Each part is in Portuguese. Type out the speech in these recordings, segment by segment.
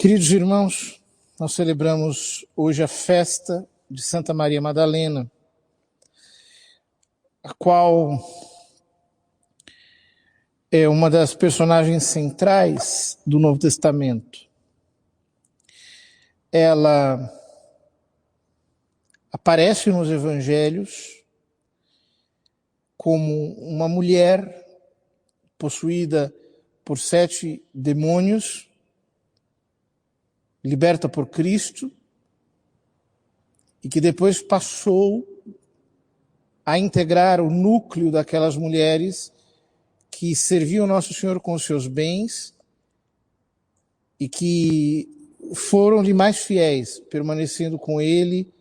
Queridos irmãos, nós celebramos hoje a festa de Santa Maria Madalena, a qual é uma das personagens centrais do Novo Testamento. Ela aparece nos evangelhos como uma mulher possuída por 7 demônios, liberta por Cristo, e que depois passou a integrar o núcleo daquelas mulheres que serviam Nosso Senhor com os seus bens e que foram-lhe mais fiéis, permanecendo com Ele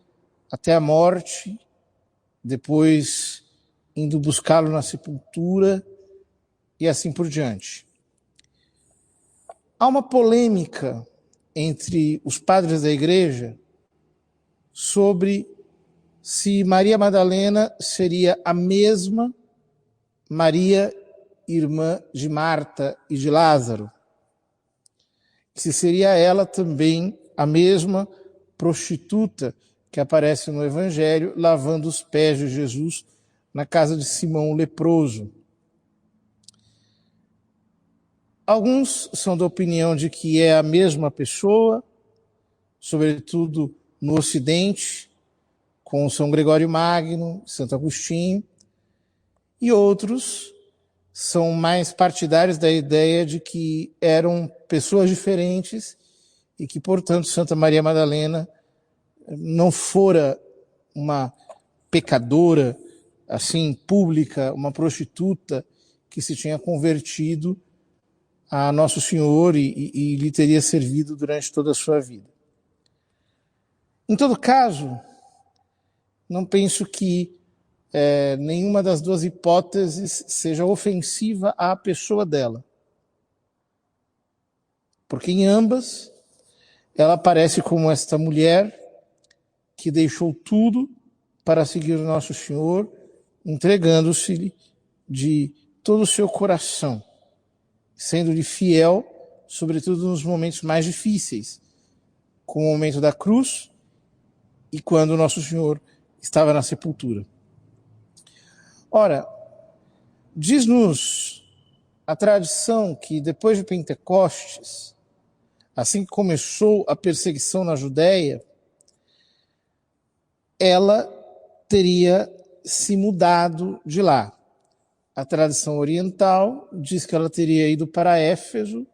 até a morte, depois indo buscá-lo na sepultura e assim por diante. Há uma polêmica entre os padres da igreja sobre se Maria Madalena seria a mesma Maria, irmã de Marta e de Lázaro, se seria ela também a mesma prostituta que aparece no Evangelho lavando os pés de Jesus na casa de Simão o leproso. Alguns são da opinião de que é a mesma pessoa, sobretudo no Ocidente, com São Gregório Magno, Santo Agostinho, e outros são mais partidários da ideia de que eram pessoas diferentes e que, portanto, Santa Maria Madalena não fora uma pecadora, assim, pública, uma prostituta que se tinha convertido a Nosso Senhor e lhe teria servido durante toda a sua vida. Em todo caso, não penso que nenhuma das duas hipóteses seja ofensiva à pessoa dela. Porque em ambas, ela aparece como esta mulher que deixou tudo para seguir o Nosso Senhor, entregando-se de todo o seu coração, sendo-lhe fiel, sobretudo nos momentos mais difíceis, como o momento da cruz e quando o Nosso Senhor estava na sepultura. Ora, diz-nos a tradição que depois de Pentecostes, assim que começou a perseguição na Judéia, ela teria se mudado de lá. A tradição oriental diz que ela teria ido para Éfeso,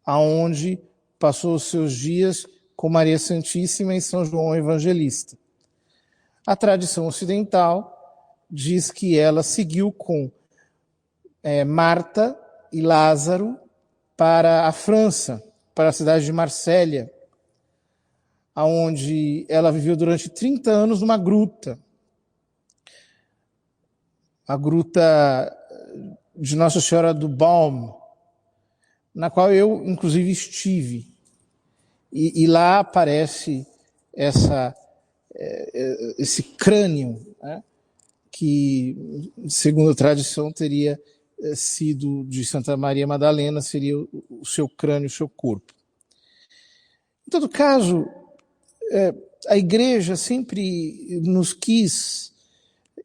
aonde passou os seus dias com Maria Santíssima e São João Evangelista. A tradição ocidental diz que ela seguiu com Marta e Lázaro para a França, para a cidade de Marsella, onde ela viveu durante 30 anos numa gruta. A gruta de Nossa Senhora do Baume, na qual eu, inclusive, estive. E lá aparece esse crânio, né, que, segundo a tradição, teria sido de Santa Maria Madalena, seria o seu crânio, o seu corpo. Em todo caso, a igreja sempre nos quis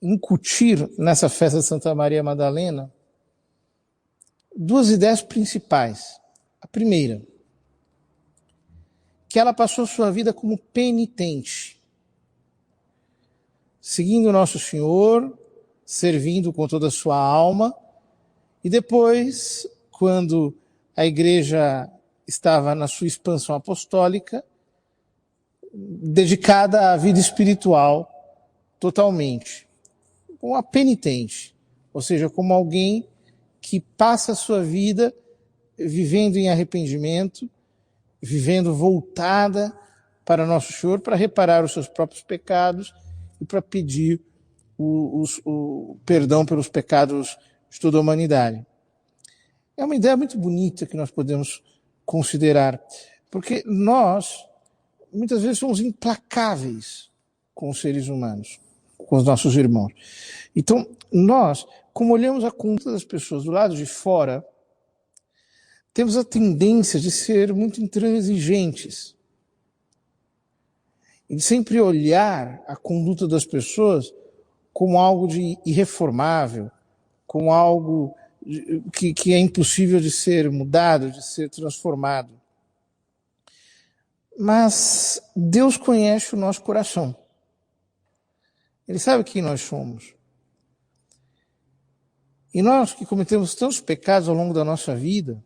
incutir nessa festa de Santa Maria Madalena 2 ideias principais. A primeira, que ela passou sua vida como penitente, seguindo Nosso Senhor, servindo com toda a sua alma, e depois, quando a igreja estava na sua expansão apostólica, dedicada à vida espiritual totalmente, como a penitente, ou seja, como alguém que passa a sua vida vivendo em arrependimento, vivendo voltada para Nosso Senhor, para reparar os seus próprios pecados e para pedir o perdão pelos pecados de toda a humanidade. É uma ideia muito bonita que nós podemos considerar, porque nós, muitas vezes, somos implacáveis com os seres humanos, com os nossos irmãos. Então, nós, como olhamos a conduta das pessoas do lado de fora, temos a tendência de ser muito intransigentes e de sempre olhar a conduta das pessoas como algo de irreformável, como algo que é impossível de ser mudado, de ser transformado. Mas Deus conhece o nosso coração. Ele sabe quem nós somos. E nós que cometemos tantos pecados ao longo da nossa vida,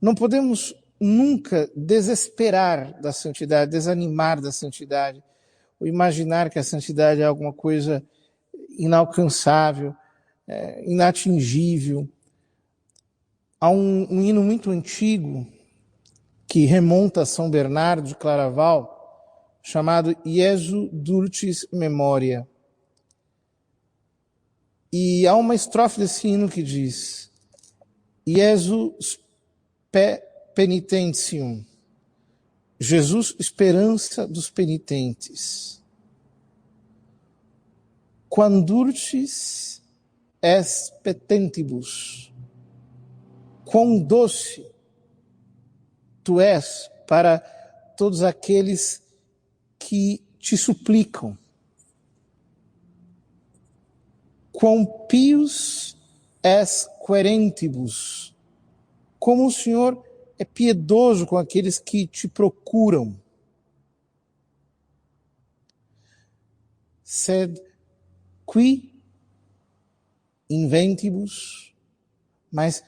não podemos nunca desesperar da santidade, desanimar da santidade, ou imaginar que a santidade é alguma coisa inalcançável, inatingível. Há um hino muito antigo que remonta a São Bernardo de Claraval, chamado Iesu Dulcis Memoria. E há uma estrofe desse hino que diz: Iesu penitentium, Jesus, esperança dos penitentes. Quam dulcis es petentibus, quão doce tu és para todos aqueles que te suplicam. Quão pius es querentibus, como o Senhor é piedoso com aqueles que te procuram. Sed qui inventibus, mas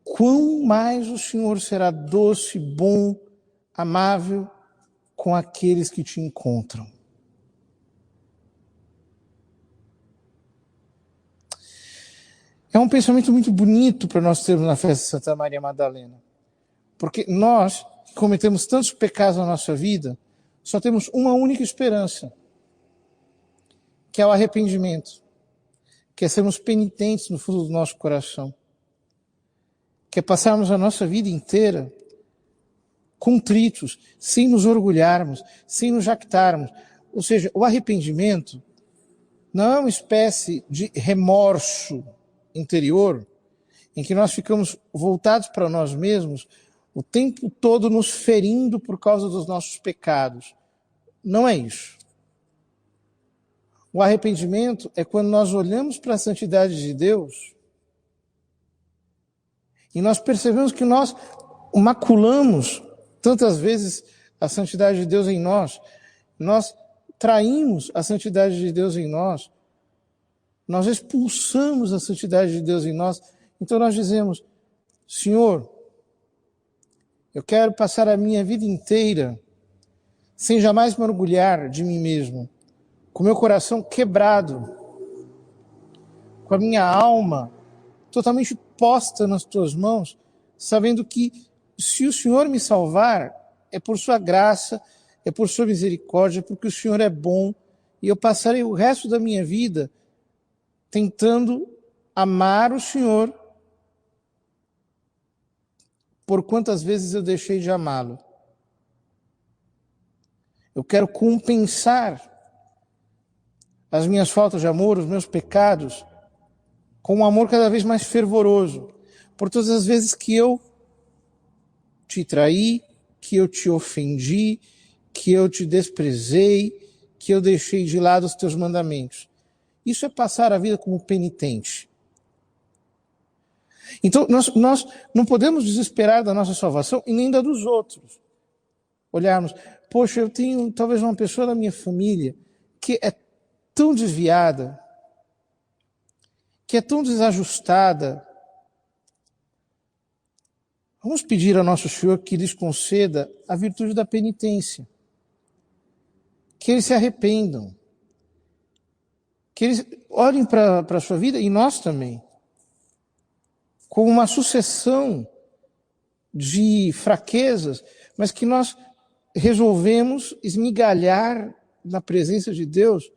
quão mais o Senhor será doce, bom, amável com aqueles que te encontram. É um pensamento muito bonito para nós termos na festa de Santa Maria Madalena. Porque nós, que cometemos tantos pecados na nossa vida, só temos uma única esperança, que é o arrependimento, que é sermos penitentes no fundo do nosso coração, que é passarmos a nossa vida inteira contritos, sem nos orgulharmos, sem nos jactarmos. Ou seja, o arrependimento não é uma espécie de remorso interior em que nós ficamos voltados para nós mesmos o tempo todo nos ferindo por causa dos nossos pecados. Não é isso. O arrependimento é quando nós olhamos para a santidade de Deus e nós percebemos que nós maculamos tantas vezes a santidade de Deus em nós, nós traímos a santidade de Deus em nós, nós expulsamos a santidade de Deus em nós. Então nós dizemos: Senhor, eu quero passar a minha vida inteira sem jamais me orgulhar de mim mesmo, com meu coração quebrado, com a minha alma totalmente posta nas tuas mãos, sabendo que se o Senhor me salvar, é por sua graça, é por sua misericórdia, porque o Senhor é bom, e eu passarei o resto da minha vida tentando amar o Senhor por quantas vezes eu deixei de amá-lo. Eu quero compensar as minhas faltas de amor, os meus pecados, com um amor cada vez mais fervoroso, por todas as vezes que eu te traí, que eu te ofendi, que eu te desprezei, que eu deixei de lado os teus mandamentos. Isso é passar a vida como penitente. Então, nós não podemos desesperar da nossa salvação e nem da dos outros. Olharmos, poxa, eu tenho talvez uma pessoa da minha família que é tão desviada, que é tão desajustada. Vamos pedir ao nosso Senhor que lhes conceda a virtude da penitência. Que eles se arrependam. Que eles olhem para a sua vida, e nós também, como uma sucessão de fraquezas, mas que nós resolvemos esmigalhar na presença de Deus,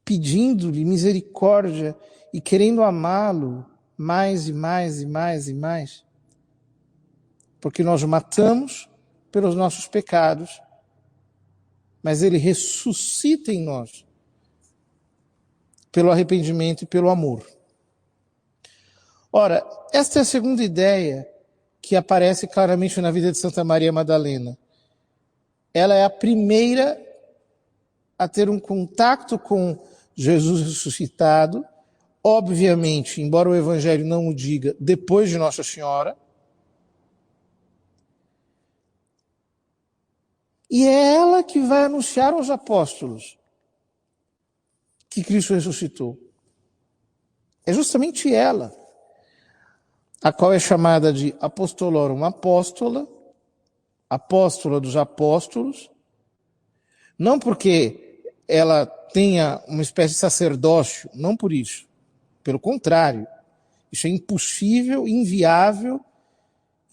pedindo-lhe misericórdia e querendo amá-lo mais e mais e mais e mais. Porque nós o matamos pelos nossos pecados, mas ele ressuscita em nós pelo arrependimento e pelo amor. Ora, esta é a segunda ideia que aparece claramente na vida de Santa Maria Madalena. Ela é a primeira a ter um contato com Jesus ressuscitado, obviamente, embora o Evangelho não o diga, depois de Nossa Senhora. E é ela que vai anunciar aos apóstolos que Cristo ressuscitou. É justamente ela, a qual é chamada de apostolorum apóstola, apóstola dos apóstolos, não porque ela tenha uma espécie de sacerdócio, não por isso. Pelo contrário, isso é impossível, inviável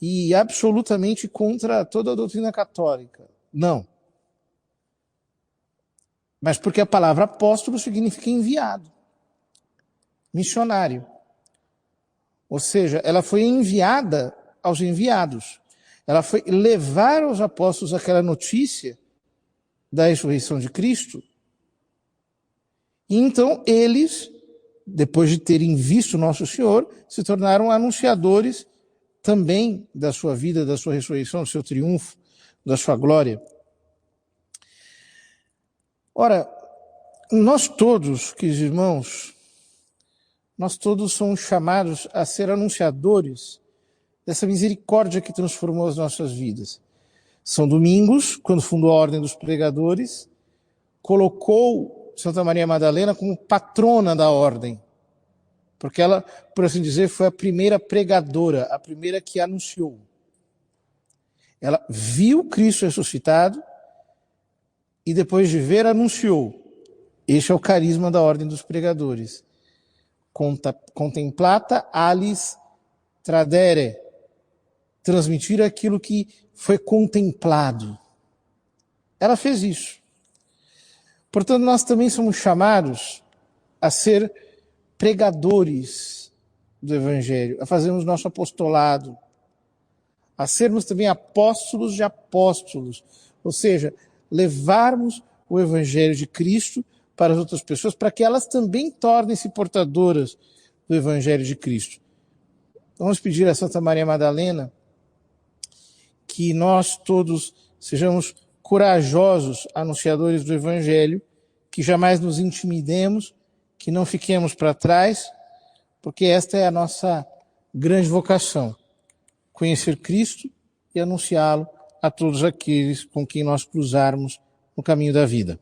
e absolutamente contra toda a doutrina católica. Não. Mas porque a palavra apóstolo significa enviado, missionário. Ou seja, ela foi enviada aos enviados. Ela foi levar aos apóstolos aquela notícia da ressurreição de Cristo. E então eles, depois de terem visto Nosso Senhor, se tornaram anunciadores também da sua vida, da sua ressurreição, do seu triunfo, da sua glória. Ora, nós todos, queridos irmãos, nós todos somos chamados a ser anunciadores dessa misericórdia que transformou as nossas vidas. São Domingos, quando fundou a Ordem dos Pregadores, colocou Santa Maria Madalena como patrona da Ordem, porque ela, por assim dizer, foi a primeira pregadora, a primeira que anunciou. Ela viu Cristo ressuscitado e depois de ver, anunciou. Este é o carisma da Ordem dos Pregadores. Contemplata alis tradere. Transmitir aquilo que foi contemplado. Ela fez isso. Portanto, nós também somos chamados a ser pregadores do Evangelho, a fazermos nosso apostolado, a sermos também apóstolos de apóstolos, ou seja, levarmos o Evangelho de Cristo para as outras pessoas, para que elas também tornem-se portadoras do Evangelho de Cristo. Vamos pedir a Santa Maria Madalena que nós todos sejamos corajosos anunciadores do Evangelho, que jamais nos intimidemos, que não fiquemos para trás, porque esta é a nossa grande vocação, conhecer Cristo e anunciá-lo a todos aqueles com quem nós cruzarmos no caminho da vida.